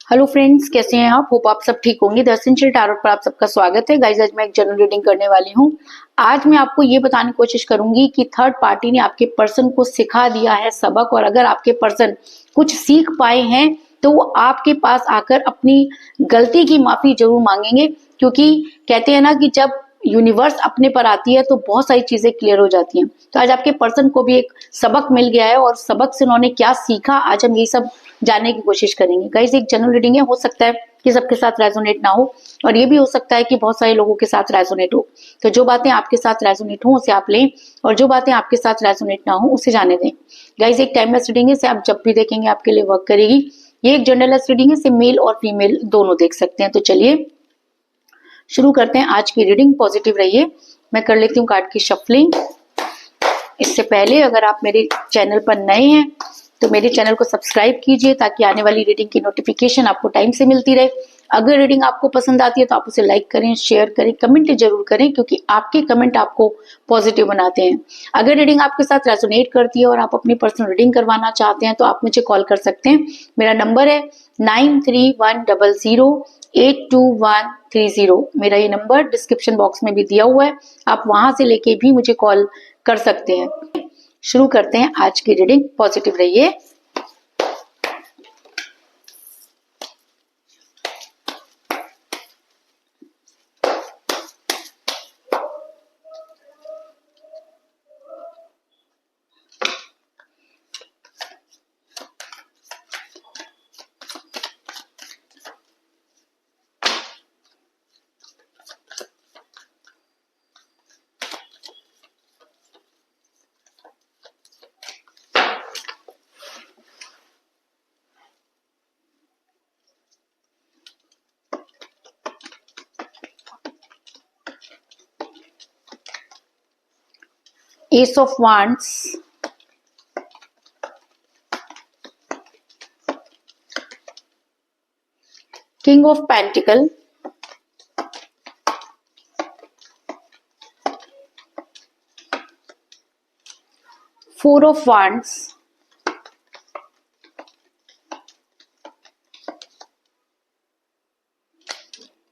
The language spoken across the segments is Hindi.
हेलो फ्रेंड्स, कैसे हैं आप? होप आप सब ठीक होंगे। द एसेंशियल टैरोट पर आप सबका स्वागत है। गाइस, आज मैं एक जनरल रीडिंग करने वाली हूँ। आज मैं आपको ये बताने की कोशिश करूंगी कि थर्ड पार्टी ने आपके पर्सन को सिखा दिया है सबक, और अगर आपके पर्सन कुछ सीख पाए हैं तो वो आपके पास आकर अपनी गलती की माफी जरूर मांगेंगे, क्योंकि कहते हैं ना कि जब यूनिवर्स अपने पर आती है तो बहुत सारी चीजें क्लियर हो जाती हैं। तो आज आपके पर्सन को भी एक सबक मिल गया है, और सबक से उन्होंने क्या सीखा आज हम यही सब जानने की कोशिश करेंगे। गाइस, एक जनरल रीडिंग है, हो सकता है कि सबके साथ रेजोनेट ना हो, और ये भी हो सकता है कि बहुत सारे लोगों के साथ रेजोनेट हो। तो जो बातें आपके साथ रेजोनेट हो उसे आप लें, और जो बातें आपके साथ रेजोनेट ना हो उसे जाने दें। गाइस, एक टाइमलेस रीडिंग है, इसे आप जब भी देखेंगे आपके लिए वर्क करेगी। ये एक जनरलेस रीडिंग है, इसे मेल और फीमेल दोनों देख सकते हैं। तो चलिए शुरू करते हैं आज की रीडिंग। पॉजिटिव रहिए। मैं कर लेती हूँ कार्ड की शफलिंग। इससे पहले अगर आप मेरे चैनल पर नए हैं तो मेरे चैनल को सब्सक्राइब कीजिए, ताकि आने वाली रीडिंग की नोटिफिकेशन आपको टाइम से मिलती रहे। अगर रीडिंग आपको पसंद आती है तो आप उसे लाइक करें, शेयर करें, कमेंट जरूर करें, क्योंकि आपके कमेंट आपको पॉजिटिव बनाते हैं। अगर रीडिंग आपके साथ रेजोनेट करती है और आप अपनी पर्सनल रीडिंग करवाना चाहते हैं तो आप मुझे कॉल कर सकते हैं। मेरा नंबर है 9310082130। मेरा ये नंबर डिस्क्रिप्शन बॉक्स में भी दिया हुआ है, आप वहां से लेके भी मुझे कॉल कर सकते हैं। शुरू करते हैं आज की रीडिंग। पॉजिटिव रहिए। Ace of Wands, King of Pentacle, Four of Wands,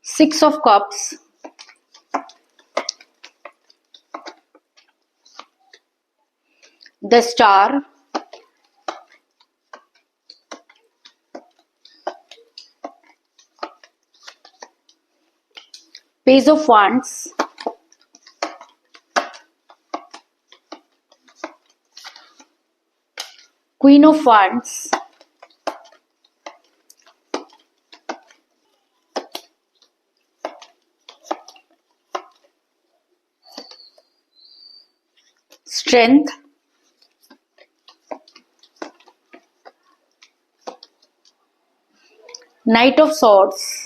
Six of Cups, the Star, Page of Wands, Queen of Wands, Strength, Knight of Swords,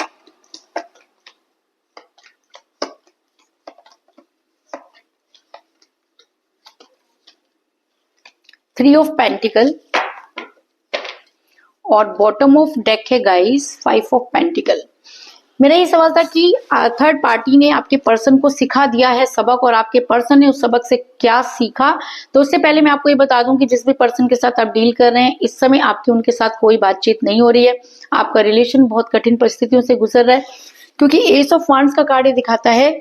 Three of Pentacle, और बॉटम ऑफ डेक है गाइस 5 ऑफ पेंटिकल। मेरा ये सवाल था कि थर्ड पार्टी ने आपके पर्सन को सिखा दिया है सबक, और आपके पर्सन ने उस सबक से क्या सीखा। तो उससे पहले मैं आपको ये बता दूं कि जिस भी पर्सन के साथ आप डील कर रहे हैं इस समय आपकी उनके साथ कोई बातचीत नहीं हो रही है। आपका रिलेशन बहुत कठिन परिस्थितियों से गुजर रहा है, क्योंकि एस ऑफ वांड्स का कार्ड दिखाता है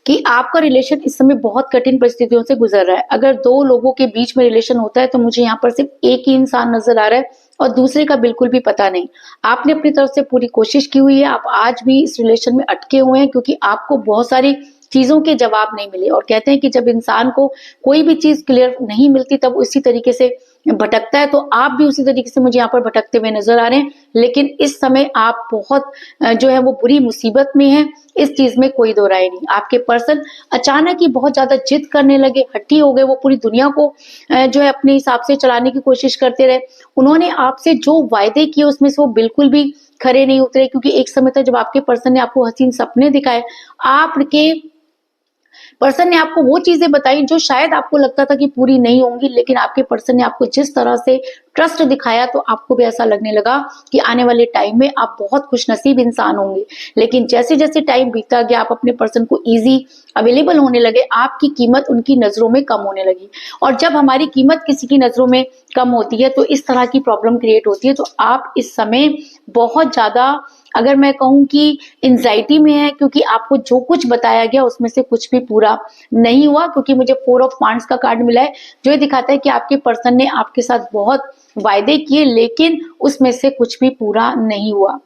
कि आपका रिलेशन इस समय बहुत कठिन परिस्थितियों से गुजर रहा है। अगर दो लोगों के बीच में रिलेशन होता है तो मुझे यहाँ पर सिर्फ एक ही इंसान नजर आ रहा है और दूसरे का बिल्कुल भी पता नहीं। आपने अपनी तरफ से पूरी कोशिश की हुई है, आप आज भी इस रिलेशन में अटके हुए हैं, क्योंकि आपको बहुत सारी चीजों के जवाब नहीं मिले। और कहते हैं कि जब इंसान को कोई भी चीज क्लियर नहीं मिलती तब उसी तरीके से भटकता है। तो आप भी उसी तरीके से मुझे यहाँ पर भटकते हुए नजर आ रहे हैं, लेकिन इस समय आप बहुत जो है वो बुरी मुसीबत में हैं। इस चीज में कोई दो राय नहीं। आपके पर्सन अचानक ही बहुत ज्यादा जिद करने लगे, हट्टी हो गए। वो पूरी दुनिया को जो है अपने हिसाब से चलाने की कोशिश करते रहे। उन्होंने आपसे जो वायदे किए उसमें से वो बिल्कुल भी खरे नहीं उतरे, क्योंकि एक समय था जब आपके पर्सन ने आपको हसीन सपने दिखाए, आपके पर्सन ने आपको वो चीजें बताई जो शायद आपको लगता था कि पूरी नहीं होंगी, लेकिन आपके पर्सन ने आपको जिस तरह से ट्रस्ट दिखाया तो आपको भी ऐसा लगने लगा कि आने वाले टाइम में आप बहुत खुशनसीब इंसान होंगे। लेकिन जैसे जैसे टाइम बीता गया, आप अपने पर्सन को इजी अवेलेबल होने लगे, आपकी कीमत उनकी नजरों में कम होने लगी। और जब हमारी कीमत किसी की नजरों में कम होती है तो इस तरह की प्रॉब्लम क्रिएट होती है। तो आप इस समय बहुत ज्यादा, अगर मैं कहूँ कि एंजाइटी में है, क्योंकि आपको जो कुछ बताया गया उसमें से कुछ भी पूरा नहीं हुआ। क्योंकि मुझे 4 ऑफ वांड्स का कार्ड मिला है जो ये दिखाता है कि आपके पर्सन ने आपके साथ बहुत वायदे किए, लेकिन उसमें से कुछ भी पूरा नहीं हुआ।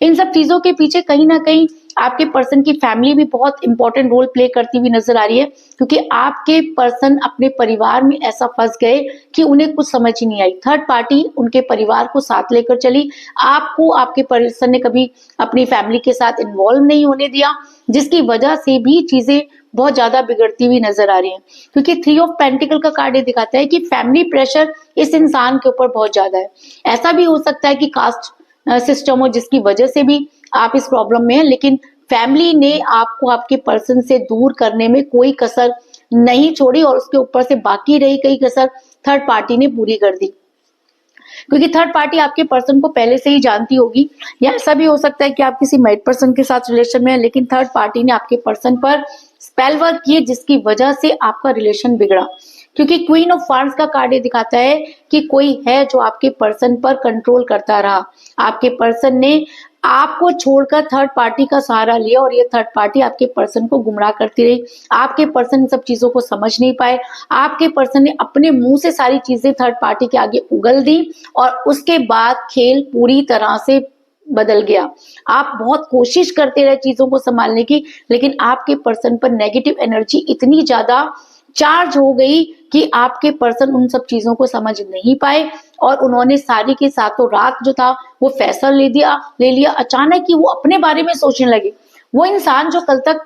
इन सब चीजों के पीछे कहीं ना कहीं आपके पर्सन की फैमिली भी बहुत इंपॉर्टेंट रोल प्ले करती हुई नजर आ रही है, क्योंकि आपके पर्सन अपने परिवार में ऐसा फंस गए कि उन्हें कुछ समझ ही नहीं आई। थर्ड पार्टी उनके परिवार को साथ लेकर चली, आपको आपके पर्सन ने कभी अपनी फैमिली के साथ इन्वॉल्व नहीं होने दिया, जिसकी वजह से भी चीजें बहुत ज्यादा बिगड़ती हुई नजर आ रही है। क्योंकि 3 ऑफ पेंटिकल का कार्ड ये दिखाता है कि फैमिली प्रेशर इस इंसान के ऊपर बहुत ज्यादा है। ऐसा भी हो सकता है कि कास्ट सिस्टम हो जिसकी वजह से भी आप इस प्रॉब्लम में हैं, लेकिन फैमिली ने आपको आपके पर्सन से दूर करने में कोई कसर नहीं छोड़ी, और उसके ऊपर से बाकी रही कई कसर थर्ड पार्टी ने पूरी कर दी। क्योंकि थर्ड पार्टी आपके पर्सन को पहले से ही जानती होगी, या ऐसा भी हो सकता है कि आप किसी मैरिड पर्सन के साथ रिलेशन में हैं, लेकिन थर्ड पार्टी ने आपके पर्सन पर स्पेल वर्क किए, जिसकी वजह से आपका रिलेशन बिगड़ा। क्योंकि क्वीन ऑफ वांड्स का कार्ड ये दिखाता है कि कोई है जो आपके पर्सन पर कंट्रोल करता रहा। आपके पर्सन ने आपको छोड़कर थर्ड पार्टी का सहारा लिया, और ये थर्ड पार्टी आपके पर्सन को गुमराह करती रही। आपके पर्सन सब चीजों को समझ नहीं पाए। आपके पर्सन ने अपने मुंह से सारी चीजें थर्ड पार्टी के आगे उगल दी, और उसके बाद खेल पूरी तरह से बदल गया। आप बहुत कोशिश करते रहे चीजों को संभालने की, लेकिन आपके पर्सन पर नेगेटिव एनर्जी इतनी ज्यादा चार्ज हो गई कि आपके पर्सन उन सब चीजों को समझ नहीं पाए, और उन्होंने सारी की सातों रात जो था वो फैसला ले लिया। अचानक ही वो अपने बारे में सोचने लगे। वो इंसान जो कल तक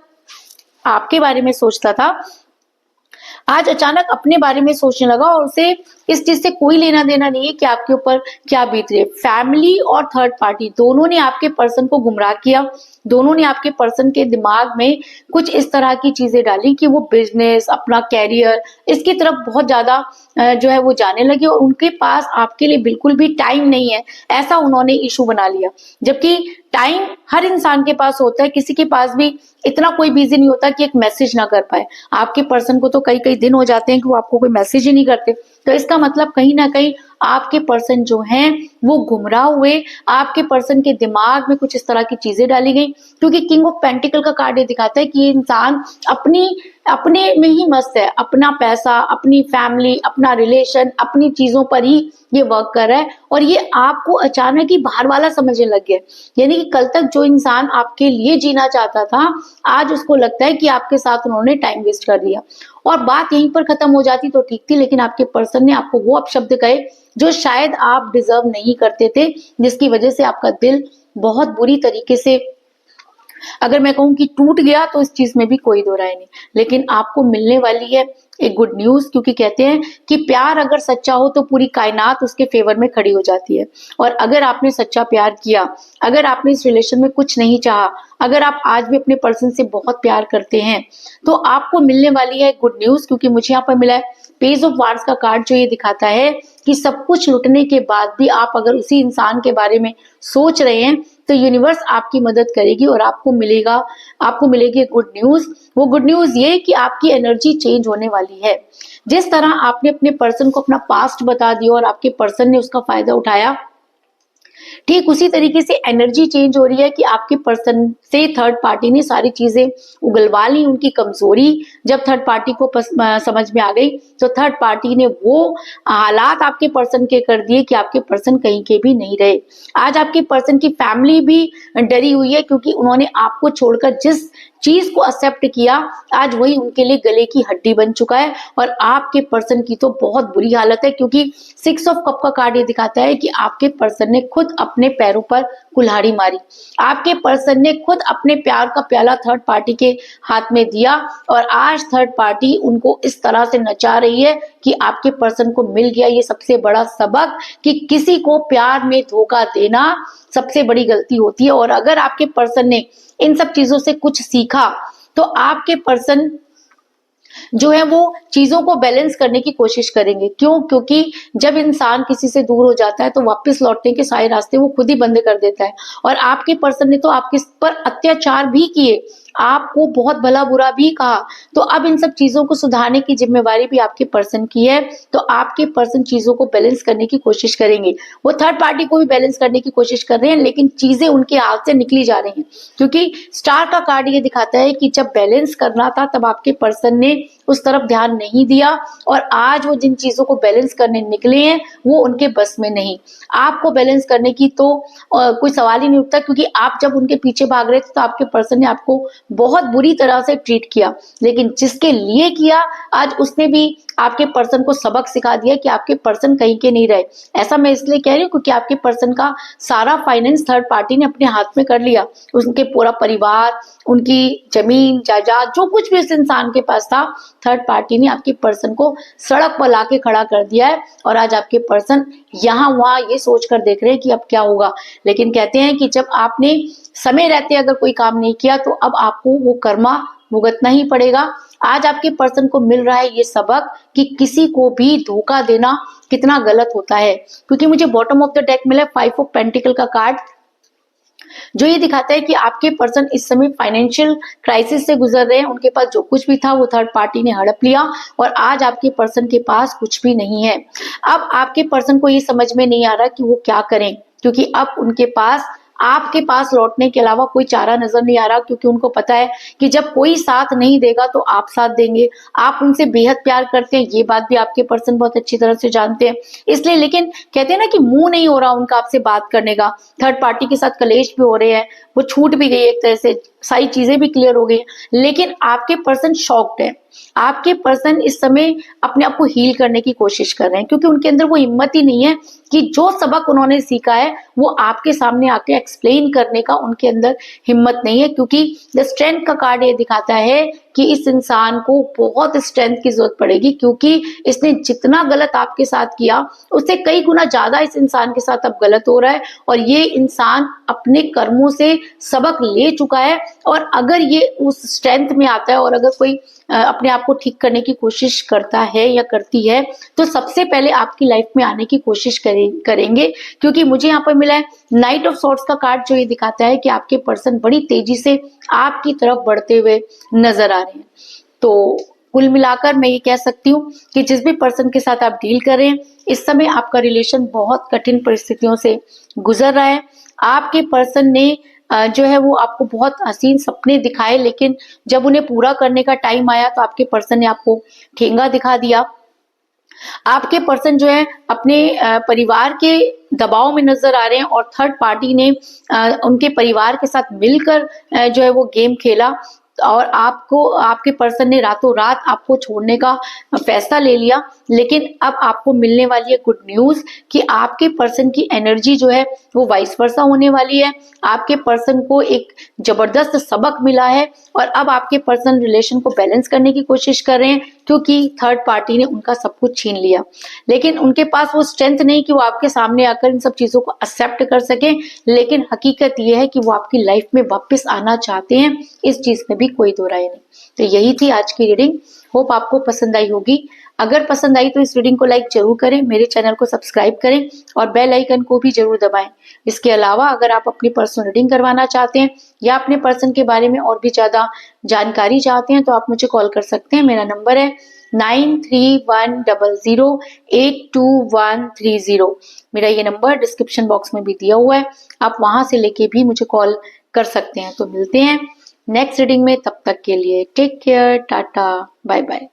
आपके बारे में सोचता था, आज अचानक अपने बारे में सोचने लगा, और उसे इस चीज से कोई लेना देना नहीं है कि आपके ऊपर क्या बीत रही है। फैमिली और थर्ड पार्टी दोनों ने आपके पर्सन को गुमराह किया। दोनों ने आपके पर्सन के दिमाग में कुछ इस तरह की चीजें डाली कि वो बिजनेस, अपना कैरियर, इसकी तरफ बहुत ज्यादा जो है वो जाने लगे, और उनके पास आपके लिए बिल्कुल भी टाइम नहीं है, ऐसा उन्होंने इशू बना लिया। जबकि टाइम हर इंसान के पास होता है, किसी के पास भी इतना कोई बिजी नहीं होता कि एक मैसेज ना कर पाए। आपके पर्सन को तो कई कई दिन हो जाते हैं कि वो आपको कोई मैसेज ही नहीं करते। तो इसका मतलब कहीं ना कहीं आपके पर्सन जो हैं वो गुमराह हुए। आपके पर्सन के दिमाग में कुछ इस तरह की चीजें डाली गई। क्योंकि किंग ऑफ पेंटिकल का कार्ड ये दिखाता है कि ये इंसान अपने में ही मस्त है। अपना पैसा, अपनी फैमिली, अपना रिलेशन, अपनी चीजों पर ही ये वर्क कर रहा है, और ये आपको अचानक ही बाहर वाला समझने लग गया। यानी कि कल तक जो इंसान आपके लिए जीना चाहता था, आज उसको लगता है कि आपके साथ उन्होंने टाइम वेस्ट कर दिया। और बात यहीं पर खत्म हो जाती तो ठीक थी, लेकिन आपके पर्सन ने आपको वो अपशब्द कहे जो शायद आप डिजर्व नहीं करते थे, जिसकी वजह से आपका दिल बहुत बुरी तरीके से, अगर मैं कहूँ कि टूट गया, तो इस चीज में भी कोई दो राय नहीं। लेकिन आपको मिलने वाली है एक गुड न्यूज, क्योंकि कहते हैं कि प्यार अगर सच्चा हो तो पूरी कायनात उसके फेवर में खड़ी हो जाती है। और अगर आपने सच्चा प्यार किया, अगर आपने इस रिलेशन में कुछ नहीं चाहा, अगर आप आज भी अपने पर्सन से बहुत प्यार करते हैं, तो आपको मिलने वाली है गुड न्यूज। क्योंकि मुझे यहाँ पर मिला है पेज ऑफ वांड्स का कार्ड, जो ये दिखाता है कि सब कुछ लुटने के बाद भी आप अगर उसी इंसान के बारे में सोच रहे हैं, तो यूनिवर्स आपकी मदद करेगी और आपको मिलेगी गुड न्यूज। वो गुड न्यूज ये कि आपकी एनर्जी चेंज होने वाली है। जिस तरह आपने अपने पर्सन को अपना पास्ट बता दिया और आपके पर्सन ने उसका फायदा उठाया, ठीक उसी तरीके से एनर्जी चेंज हो रही है कि आपके पर्सन से थर्ड पार्टी ने सारी चीजें उगलवा ली। उनकी कमजोरी जब थर्ड पार्टी को समझ में आ गई, तो थर्ड पार्टी ने वो हालात आपके पर्सन के कर दिए कि आपके पर्सन कहीं के भी नहीं रहे। आज आपके पर्सन की फैमिली भी डरी हुई है, क्योंकि उन्होंने आपको छोड़कर जिस चीज को एक्सेप्ट किया, आज वही उनके लिए गले की हड्डी बन चुका है। और आपके पर्सन की तो बहुत बुरी हालत है, क्योंकि 6 ऑफ कप का कार्ड ये दिखाता है कि आपके पर्सन ने खुद अपने पैरों पर कुल्हाड़ी मारी। आपके पर्सन ने खुद अपने प्यार का प्याला थर्ड पार्टी के हाथ में दिया, और आज थर्ड पार्टी उनको इस तरह से नचा रही है कि आपके पर्सन को मिल गया ये सबसे बड़ा सबक कि किसी को प्यार में धोखा देना सबसे बड़ी गलती होती है। और अगर आपके पर्सन ने इन सब चीजों से कुछ सीखा, तो आपके पर्सन जो है वो चीजों को बैलेंस करने की कोशिश करेंगे। क्यों? क्योंकि जब इंसान किसी से दूर हो जाता है तो वापस लौटने के सारे रास्ते वो खुद ही बंद कर देता है। और आपके पर्सन ने तो आपके पर अत्याचार भी किए, आपको बहुत भला बुरा भी कहा, तो अब इन सब चीजों को सुधारने की जिम्मेवारी भी आपके पर्सन की है। तो आपके पर्सन चीजों को बैलेंस करने की कोशिश करेंगे। वो थर्ड पार्टी को भी बैलेंस करने की कोशिश कर रहे हैं, लेकिन चीजें उनके हाथ से निकली जा रही हैं। क्योंकि स्टार का कार्ड ये दिखाता है कि जब बैलेंस करना था तब आपके पर्सन ने उस तरफ ध्यान नहीं दिया, और आज वो जिन चीजों को बैलेंस करने निकले हैं वो उनके बस में नहीं। आपको बैलेंस करने की तो कोई सवाल ही नहीं उठता, क्योंकि आप जब उनके पीछे भाग रहे थे तो आपके पर्सन ने आपको बहुत बुरी तरह से ट्रीट किया, लेकिन जिसके लिए किया आज उसने भी आपके पर्सन को सबक सिखा दिया कि आपके पर्सन कहीं के नहीं रहे। ऐसा मैं इसलिए कह रही हूँ क्योंकि आपके पर्सन का सारा फाइनेंस थर्ड पार्टी ने अपने हाथ में कर लिया। उनके पूरा परिवार, उनकी जमीन जायदाद, जो कुछ भी उस इंसान के पास था, थर्ड पार्टी ने आपके पर्सन को सड़क पर लाके खड़ा कर दिया है। और आज आपके पर्सन यहाँ वहां ये सोच कर देख रहे हैं कि अब क्या होगा। लेकिन कहते हैं कि जब आपने समय रहते अगर कोई काम नहीं किया तो अब आपको वो कर्मा भुगतना ही पड़ेगा। आज आपके पर्सन को मिल रहा है ये सबक कि किसी को भी धोखा देना कितना गलत होता है। क्योंकि मुझे बॉटम ऑफ द डेक मिला है 5 ऑफ पेंटिकल का कार्ड, जो ये दिखाता है कि आपके पर्सन इस समय फाइनेंशियल क्राइसिस से गुजर रहे हैं। उनके पास जो कुछ भी था वो थर्ड पार्टी ने हड़प लिया, और आज आपके पर्सन के पास कुछ भी नहीं है। अब आपके पर्सन को ये समझ में नहीं आ रहा कि वो क्या करें, क्योंकि अब उनके पास आपके पास लौटने के अलावा कोई चारा नजर नहीं आ रहा। क्योंकि उनको पता है कि जब कोई साथ नहीं देगा तो आप साथ देंगे। आप उनसे बेहद प्यार करते हैं, ये बात भी आपके पर्सन बहुत अच्छी तरह से जानते हैं। इसलिए, लेकिन कहते हैं ना कि मुंह नहीं हो रहा उनका आपसे बात करने का। थर्ड पार्टी के साथ कलेश भी हो रहे हैं, वो छूट भी गई एक तरह से, सारी चीजें भी क्लियर हो गई, लेकिन आपके पर्सन शॉक्ड है। आपके पर्सन इस समय अपने आप को हील करने की कोशिश कर रहे हैं, क्योंकि उनके अंदर वो हिम्मत ही नहीं है कि जो सबक उन्होंने सीखा है वो आपके सामने आके एक्सप्लेन करने का उनके अंदर हिम्मत नहीं है। क्योंकि द स्ट्रेंथ का कार्ड ये दिखाता है कि इस इंसान को बहुत स्ट्रेंथ की जरूरत पड़ेगी, क्योंकि इसने जितना गलत आपके साथ किया उससे कई गुना ज्यादा इस इंसान के साथ अब गलत हो रहा है। और ये इंसान अपने कर्मों से सबक ले चुका है, और अगर ये उस स्ट्रेंथ में आता है और अगर कोई अपने आप को ठीक करने की कोशिश करता है या करती है, तो सबसे पहले आपकी लाइफ में आने की कोशिश करेंगे। क्योंकि मुझे यहाँ पर मिला है नाइट ऑफ सॉर्ड्स का कार्ड, जो ये दिखाता है कि आपके पर्सन बड़ी तेजी से आपकी तरफ बढ़ते हुए नजर आ रहे हैं। तो कुल मिलाकर मैं ये कह सकती हूँ कि जिस भी पर्सन के साथ आप डील कर रहे हैं, इस समय आपका रिलेशन बहुत कठिन परिस्थितियों से गुजर रहा है। आपके पर्सन ने जो है वो आपको बहुत हसीन सपने दिखाए, लेकिन जब उन्हें पूरा करने का टाइम आया तो आपके पर्सन ने आपको ठेंगा दिखा दिया। आपके पर्सन जो है अपने परिवार के दबाव में नजर आ रहे हैं, और थर्ड पार्टी ने उनके परिवार के साथ मिलकर जो है वो गेम खेला, और आपको आपके पर्सन ने रातों रात आपको छोड़ने का फैसला ले लिया। लेकिन अब आपको मिलने वाली है गुड न्यूज कि आपके पर्सन की एनर्जी जो है वो वाइस वर्सा होने वाली है। आपके पर्सन को एक जबरदस्त सबक मिला है, और अब आपके पर्सन रिलेशन को बैलेंस करने की कोशिश कर रहे हैं, क्योंकि थर्ड पार्टी ने उनका सब कुछ छीन लिया। लेकिन उनके पास वो स्ट्रेंथ नहीं कि वो आपके सामने आकर इन सब चीजों को एक्सेप्ट कर सके। लेकिन हकीकत ये है कि वो आपकी लाइफ में वापस आना चाहते हैं, इस चीज में भी कोई दो राय नहीं। तो यही थी आज की रीडिंग। होप आपको पसंद आई होगी। अगर पसंद आई तो इस रीडिंग को लाइक जरूर करें, मेरे चैनल को सब्सक्राइब करें, और बेल आइकन को भी जरूर दबाएं। इसके अलावा अगर आप अपनी पर्सनल रीडिंग करवाना चाहते हैं या अपने पर्सन के बारे में और भी ज्यादा जानकारी चाहते हैं तो आप मुझे कॉल कर सकते हैं। मेरा नंबर है 9310082130। मेरा ये नंबर डिस्क्रिप्शन बॉक्स में भी दिया हुआ है, आप वहां से लेके भी मुझे कॉल कर सकते हैं। तो मिलते हैं नेक्स्ट रीडिंग में, तब तक के लिए take care, tata, bye bye.